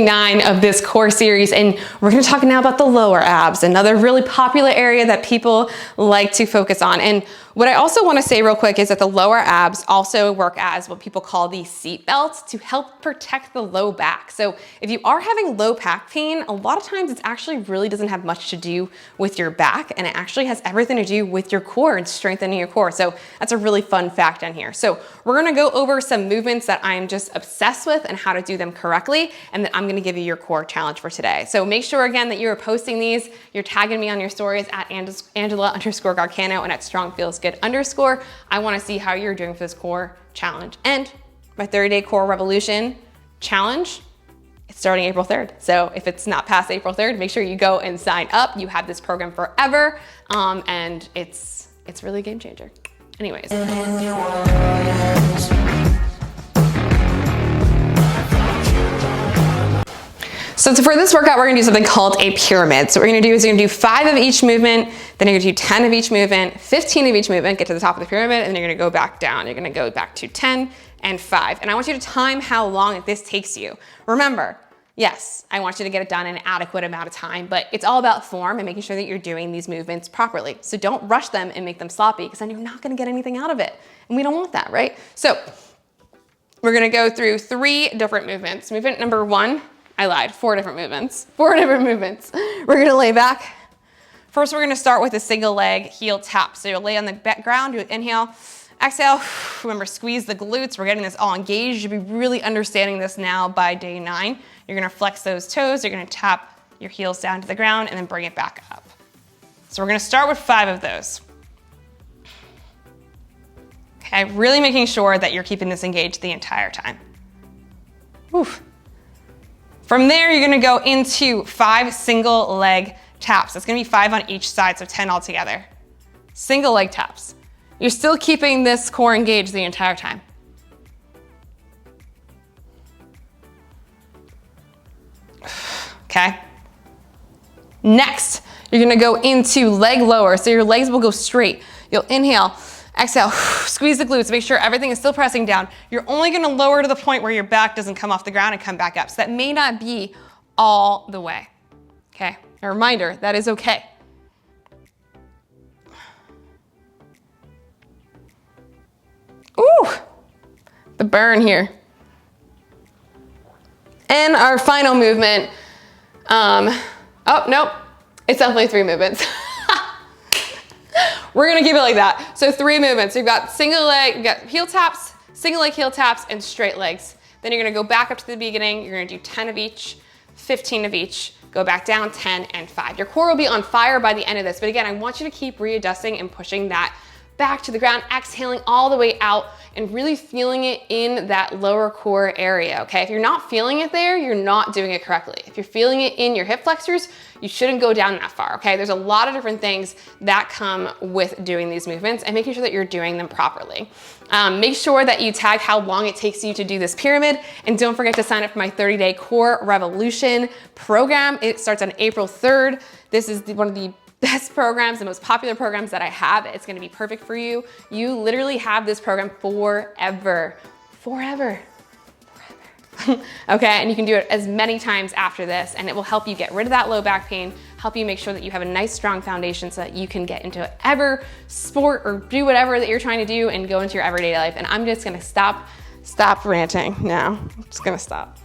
9 of this core series, and we're going to talk now about the lower abs, another really popular area that people like to focus on. And what I also want to say real quick is that the lower abs also work as what people call the seatbelt to help protect the low back. So if you are having low back pain, a lot of times it actually really doesn't have much to do with your back, and it actually has everything to do with your core and strengthening your core. So that's a really fun fact in here. So we're going to go over some movements that I'm just obsessed with and how to do them correctly, and then I'm going to give you your core challenge for today. So make sure again that you are posting these, you're tagging me on your stories at Angela_Garcano and at StrongFeelsGood_. I want to see how you're doing for this core challenge. And my 30-day core revolution challenge, it's starting April 3rd. So if it's not past April 3rd, make sure you go and sign up. You have this program forever, and it's really a game changer. Anyways. So for this workout, we're gonna do something called a pyramid. So what we're gonna do is you're gonna do 5 of each movement, then you're gonna do 10 of each movement, 15 of each movement, get to the top of the pyramid, and then you're gonna go back down. You're gonna go back to 10 and 5. And I want you to time how long this takes you. Remember, yes, I want you to get it done in an adequate amount of time, but it's all about form and making sure that you're doing these movements properly. So don't rush them and make them sloppy, because then you're not gonna get anything out of it. And we don't want that, right? So we're gonna go through 3 different movements. Movement number 1, I lied, 4 different movements. 4 different movements. We're gonna lay back. First, we're gonna start with a single leg heel tap. So you'll lay on the ground, you inhale, exhale. Remember, squeeze the glutes. We're getting this all engaged. You'll be really understanding this now by day 9. You're gonna flex those toes. You're gonna tap your heels down to the ground and then bring it back up. So we're gonna start with 5 of those. Okay, really making sure that you're keeping this engaged the entire time. Oof. From there, you're gonna go into 5 single leg taps. It's gonna be 5 on each side, so 10 altogether. Single leg taps. You're still keeping this core engaged the entire time. Okay. Next, you're gonna go into leg lower, so your legs will go straight. You'll inhale, exhale, squeeze the glutes, make sure everything is still pressing down. You're only gonna lower to the point where your back doesn't come off the ground and come back up. So that may not be all the way, okay? A reminder, that is okay. Ooh, the burn here. And our final movement, oh, nope, it's definitely 3 movements. We're gonna keep it like that. So 3 movements. You've got single leg, you've got heel taps, single leg heel taps, and straight legs. Then you're gonna go back up to the beginning. You're gonna do 10 of each, 15 of each, go back down, 10 and 5. Your core will be on fire by the end of this. But again, I want you to keep readjusting and pushing that back to the ground, exhaling all the way out and really feeling it in that lower core area, okay? If you're not feeling it there, you're not doing it correctly. If you're feeling it in your hip flexors, you shouldn't go down that far, okay? There's a lot of different things that come with doing these movements and making sure that you're doing them properly. Make sure that you tag how long it takes you to do this pyramid, and don't forget to sign up for my 30-day core revolution program. It starts on April 3rd. This is one of the best programs, the most popular programs that I have. It's gonna be perfect for you. You literally have this program forever. Forever. Okay, and you can do it as many times after this, and it will help you get rid of that low back pain, help you make sure that you have a nice strong foundation so that you can get into whatever sport or do whatever that you're trying to do and go into your everyday life. And I'm just gonna stop ranting now. I'm just gonna stop.